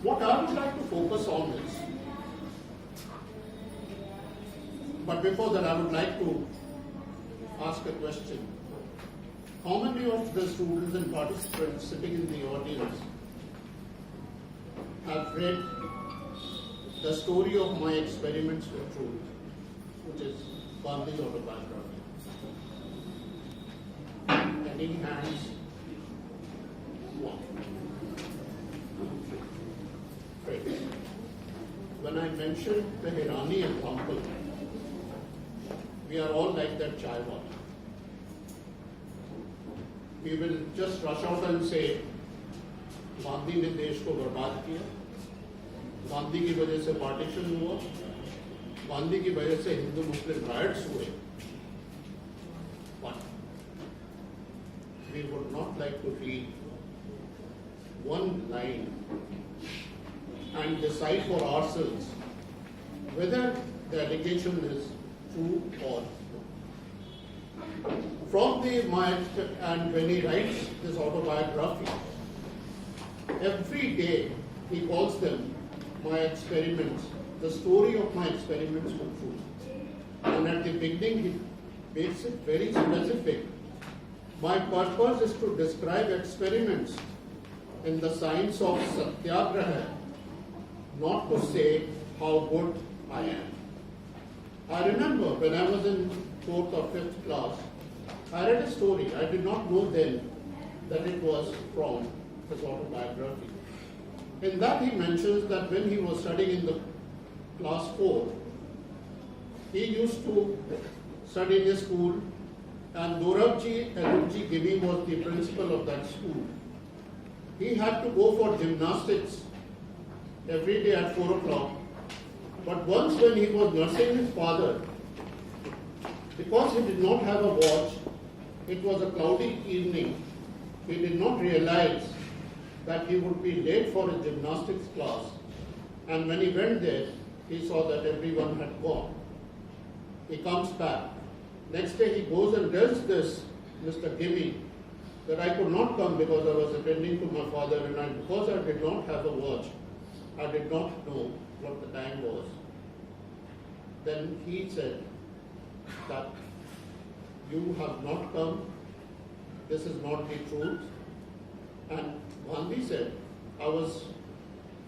What I would like to focus on is, but before that I would like to ask a question. How many of the students and participants sitting in the audience have read The Story of My Experiments with Truth, which is Gandhi's autobiography? Any hands? One. Great. When I mentioned the Hirani example, we are all like that chai wala. We will just rush out and say, Gandhi ने देश को बर्बाद किया, गांधी की वजह से partition हुआ, गांधी की वजह से हिंदू मुस्लिम राइट्स हुए. But we would not like to read one line and decide for ourselves whether the allegation is true or not. From the mind, and when he writes this autobiography, every day he calls them my experiments, the story of my experiments with truth. And at the beginning he makes it very specific. My purpose is to describe experiments in the science of satyagraha, not to say how good I am. I remember when I was in 4th or 5th class, I read a story. I did not know then that it was from his autobiography. In that he mentions that when he was studying in the class 4, he used to study in a school, and Dorabji Gimi was the principal of that school. He had to go for gymnastics every day at 4 o'clock. But once when he was nursing his father, because he did not have a watch, it was a cloudy evening, he did not realize that he would be late for a gymnastics class. And when he went there, he saw that everyone had gone. He comes back. Next day he goes and tells this Mr. Gimi that I could not come because I was attending to my father, and because I did not have a watch, I did not know what the time was. Then he said that you have not come, this is not the truth. And Gandhi said, I was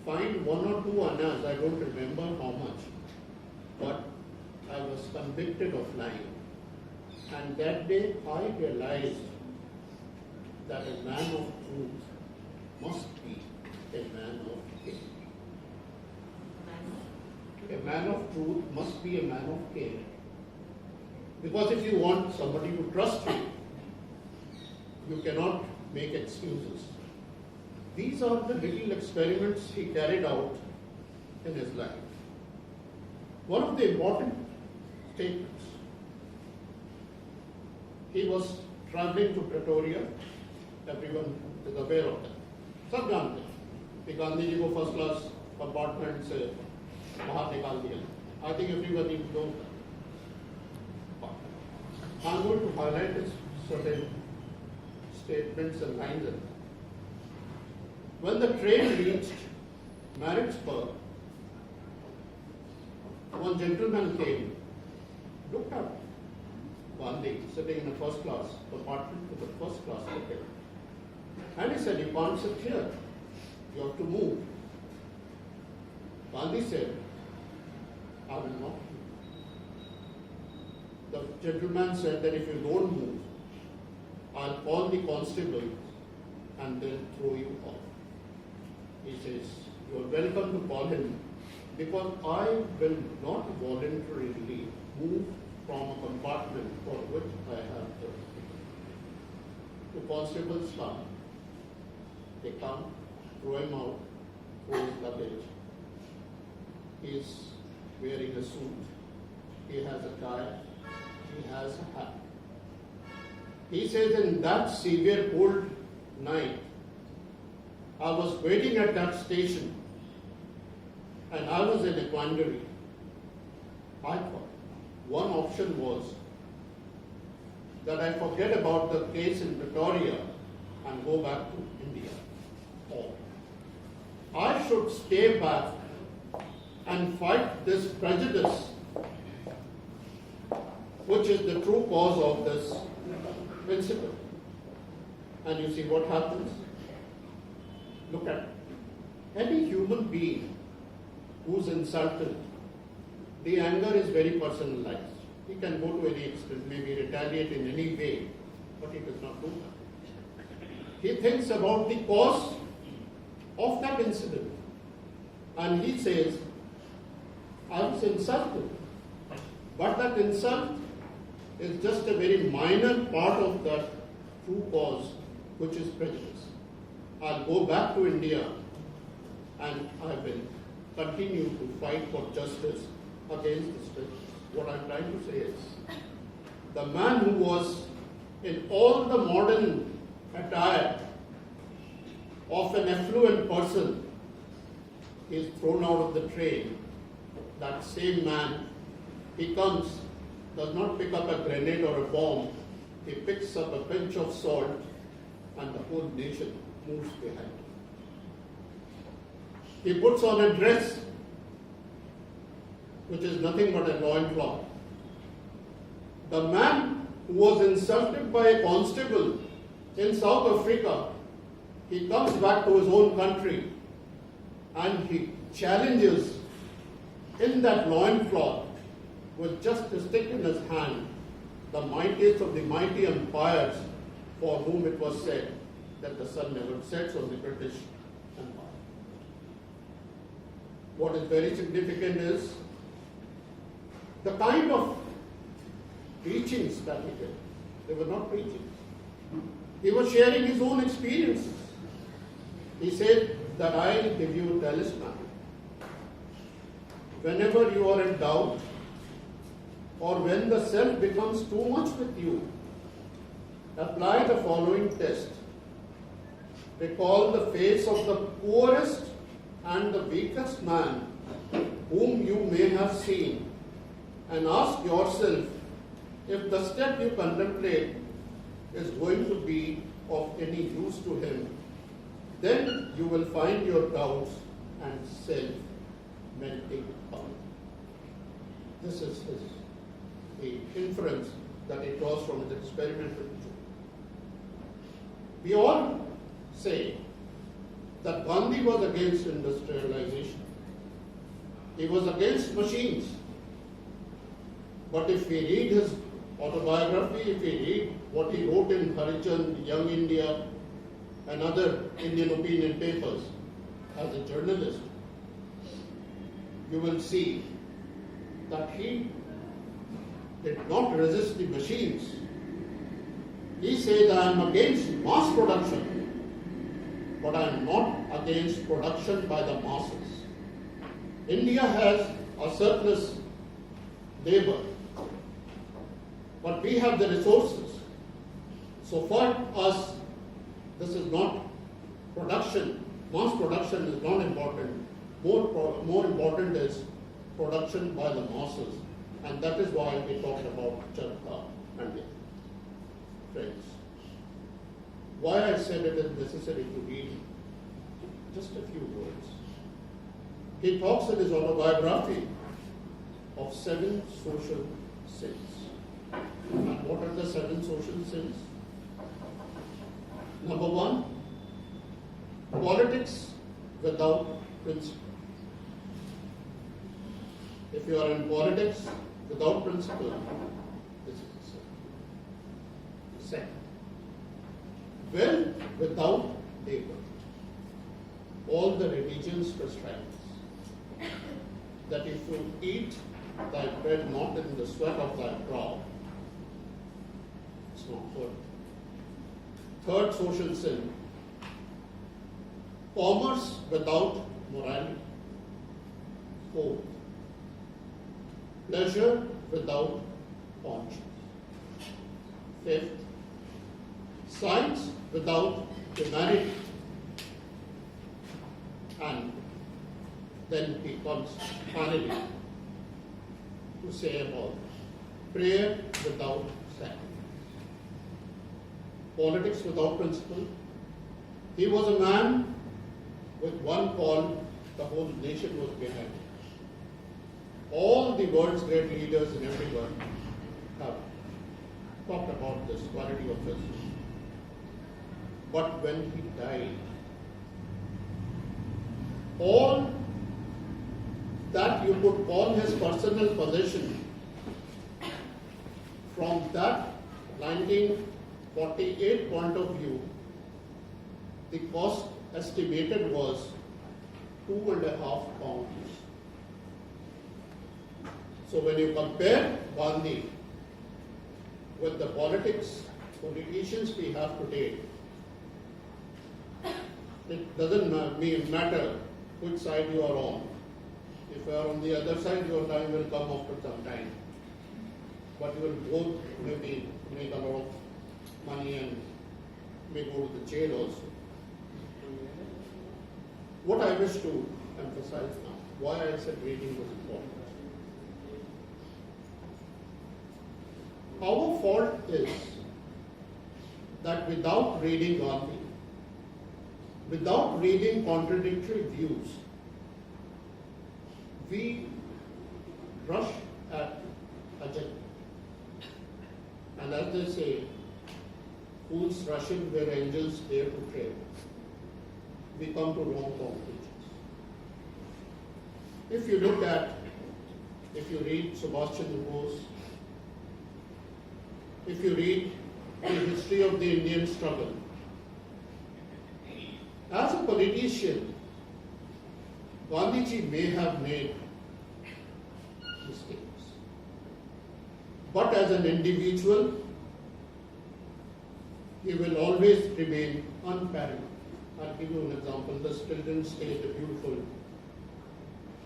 fined 1 or 2 annas, I don't remember how much, but I was convicted of lying. And that day I realized that a man of truth must be a man of care. A man of truth must be a man of care. Because if you want somebody to trust you, you cannot make excuses. These are the little experiments he carried out in his life. One of the important statements, he was traveling to Pretoria, everyone is aware of that. सब जानते हैं कि गांधी जी को first class compartment से बाहर निकाल दिया. I think everybody knows that. I'm going to highlight certain statements and lines. When the train reached Maritzburg, one gentleman came, looked at Gandhi sitting in a first class compartment with a first class ticket, and he said, you can't sit here, you have to move. Gandhi said, I will not. The gentleman said that if you don't move, I'll call the constable and they'll throw you off. He says, you are welcome to call him, because I will not voluntarily move from a compartment for which I have the ticket. The constables come. They come, throw him out, throw his luggage. He is wearing a suit. He has a tie. He has a hat. He says, in that severe cold night, I was waiting at that station and I was in a quandary. I thought one option was that I forget about the case in Pretoria and go back to India. Or I should stay back and fight this prejudice, which is the true cause of this principle. And you see what happens? Look at any human being who's insulted. The anger is very personalized. He can go to any extent, maybe retaliate in any way, but he does not do that. He thinks about the cause of that incident. And he says, I was insulted. But that insult is just a very minor part of that true cause, which is prejudice. I'll go back to India and I will continue to fight for justice against this prejudice. What I'm trying to say is, the man who was in all the modern attire of an affluent person is thrown out of the train. That same man, he comes, does not pick up a grenade or a bomb, he picks up a pinch of salt and the whole nation moves behind. He puts on a dress which is nothing but a loincloth. The man who was insulted by a constable in South Africa, he comes back to his own country and he challenges in that loincloth with just a stick in his hand the mightiest of the mighty empires for whom it was said that the sun never sets on the British Empire. What is very significant is the kind of teachings that he did. They were not preachings. He was sharing his own experiences. He said that I give you a talisman. Whenever you are in doubt, or when the self becomes too much with you, apply the following test. Recall the face of the poorest and the weakest man whom you may have seen, and ask yourself if the step you contemplate is going to be of any use to him. Then you will find your doubts and self melting away. This is the inference that he draws from his experiment with Jew. We all say that Gandhi was against industrialization. He was against machines. But if we read his autobiography, if we read what he wrote in Harijan, Young India, and other Indian opinion papers as a journalist, you will see that he did not resist the machines. He said, I am against mass production, but I am not against production by the masses. India has a surplus labor, but we have the resources. So for us, this is not production. Mass production is not important. More important is production by the masses. And that is why we talked about Charkha and friends. Why I said it is necessary to read just a few words. He talks in his autobiography of 7 social sins. And what are the 7 social sins? Number 1, politics without principle. If you are in politics without principle, this is the sin. Second, wealth without labor. All the religions prescribe this. That if you eat thy bread not in the sweat of thy brow, it's not good. Third social sin, commerce without morality. Fourth, pleasure without conscience. Fifth, science without humanity. And then he comes finally to say about prayer without sacrifice. Politics without principle. He was a man with one call the whole nation was behind it. All the world's great leaders in everywhere have talked about this quality of his. But when he died, all that you could call his personal possession from that 1948 point of view, the cost estimated was £2.5 pounds. So when you compare Gandhi with the politicians we have today, it doesn't matter which side you are on. If you are on the other side, your time will come after some time. But you will both maybe make a lot of money and may go to the jail also. What I wish to emphasize now, why I said reading was important. Our fault is that without reading Gandhi, without reading contradictory views, we rush at agenda. And as they say, fools rushing where angels dare to tread. We come to wrong conclusions. If you read Subhash Chandra Bose, if you read the history of the Indian struggle, as a politician, Gandhiji may have made mistakes. But as an individual, he will always remain unparalleled. I'll give you an example. The children staged a beautiful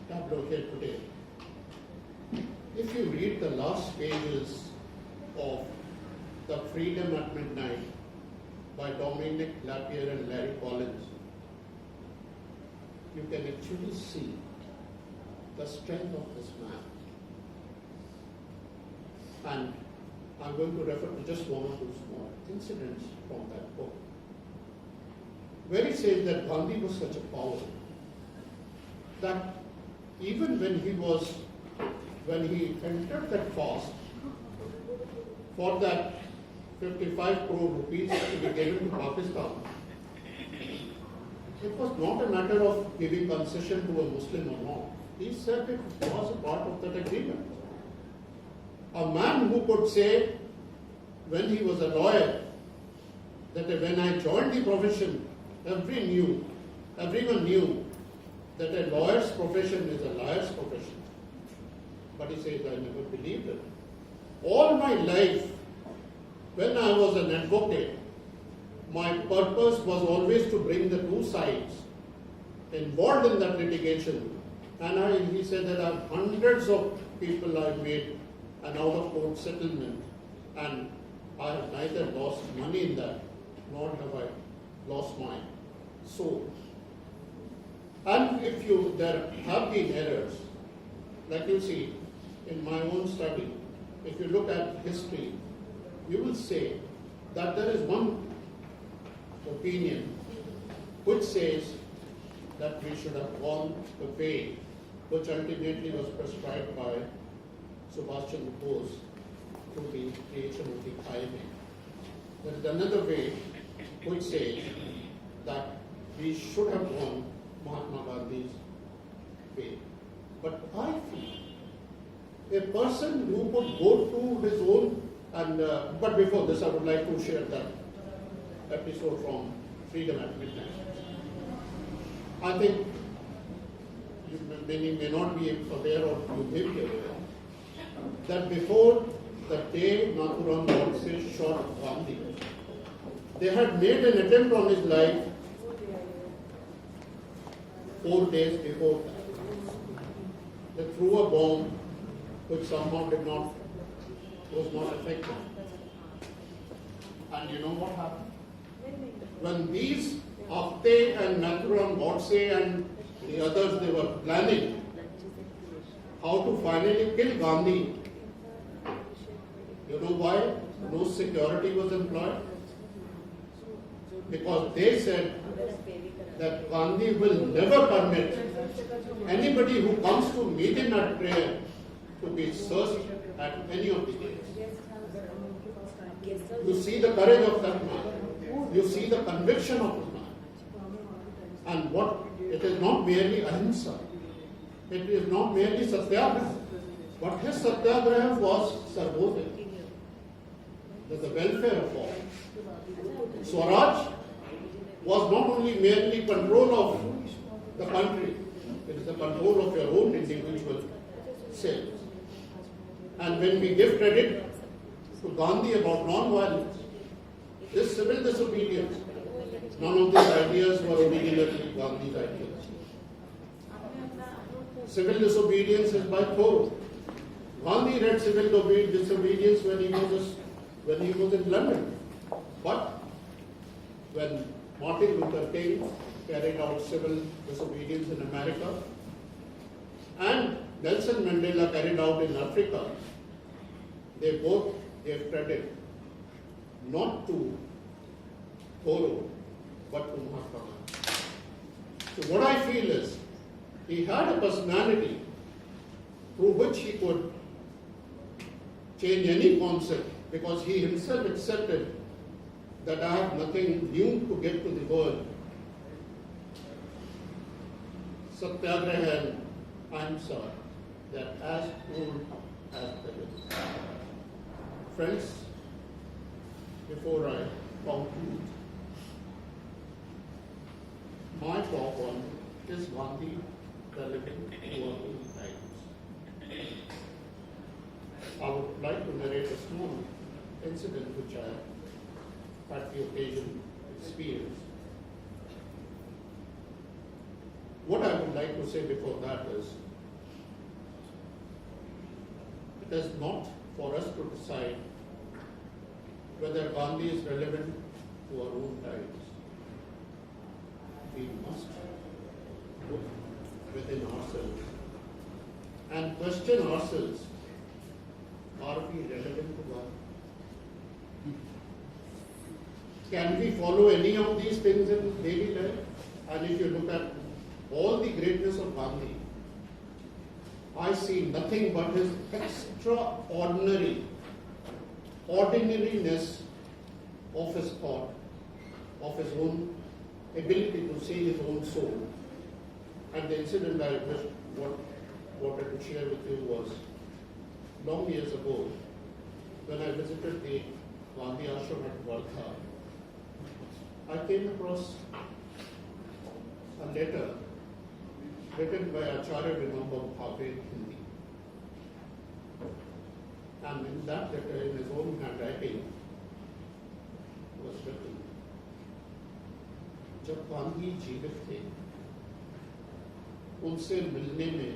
tableau here today. If you read the last pages of The Freedom at Midnight by Dominic Lapierre and Larry Collins, you can actually see the strength of this man. And I'm going to refer to just one or two small incidents from that book, where he says that Gandhi was such a power that even when he entered that fast for that 55 crore rupees to be given to Pakistan, it was not a matter of giving concession to a Muslim or not. He said it was a part of that agreement. A man who could say, when he was a lawyer, that when I joined the profession, everyone knew that a lawyer's profession is a liar's profession. But he says, I never believed it. All my life, when I was an advocate, my purpose was always to bring the two sides involved in that litigation. And he said that I have hundreds of people I've made an out-of-court settlement, and I have neither lost money in that, nor have I lost my soul. And there have been errors, like you see in my own study, if you look at history, you will say that there is one opinion which says that we should have gone the way which ultimately was prescribed by Subhash Chandra Bose through the creation of the highway. There is another way which says that we should have gone Mahatma Gandhi's way. But I feel a person who could go through his own, but before this I would like to share that episode from Freedom at Midnight. I think many may not be aware, or you may be aware, that before the day Nathuram Godse shot Gandhi, they had made an attempt on his life 4 days before that. They threw a bomb which somehow was not effective. And you know what happened? When these Apte and Nathuram Godse and the others, they were planning how to finally kill Gandhi, you know why no security was employed? Because they said that Gandhi will never permit anybody who comes to meet him at prayer to be searched at any of the gates. You see the courage of that man. You see the conviction of the man. And what it is not merely ahimsa. It is not merely satyagraha. But his satyagraha was sarvodaya. The welfare of all. Swaraj was not only merely control of the country, it is the control of your own individual self. And when we give credit to Gandhi about non-violence, this civil disobedience, none of these ideas were originally Gandhi's ideas. Civil disobedience is by Thoreau. Gandhi read civil disobedience when he was in London. But when Martin Luther King carried out civil disobedience in America and Nelson Mandela carried out in Africa, they both gave credit not to Thoreau but to Mahatma Gandhi. So what I feel is he had a personality through which he could change any concept, because he himself accepted that I have nothing new to give to the world. Satyagraha and ahimsa, that as old as the day. Friends, before I conclude, my talk on is Gandhi relevant to our own times. I would like to narrate a small incident which I had the occasion to experience. What I would like to say before that is, it is not for us to decide whether Gandhi is relevant to our own times. We must look within ourselves and question ourselves, are we relevant to God? Can we follow any of these things in daily life? And if you look at all the greatness of Gandhi, I see nothing but his extraordinary ordinariness of his thought, of his own ability to see his own soul. And the incident I just wanted to share with you was long years ago when I visited the Gandhi ashram at Wardha. I came across a letter written by Acharya Vinamba Bhave in Hindi. And in that letter, in his own handwriting, was written, जब गांधी जीवित थे, उनसे मिलने में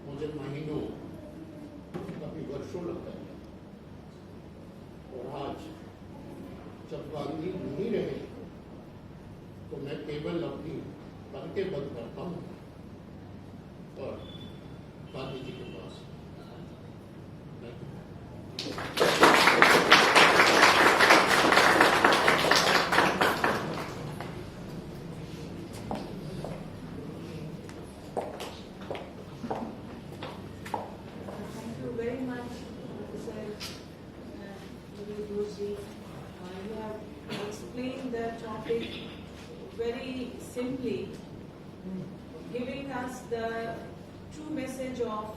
मुझे महीनों, कभी वर्षों लगता है। और आज जब गांधी नहीं रहे, तो मैं केवल अपनी पलकें बंद करता हूँ और गांधी जी के पास। Thank you very much, Professor Nibir K. You have explained the topic very simply, giving us the true message of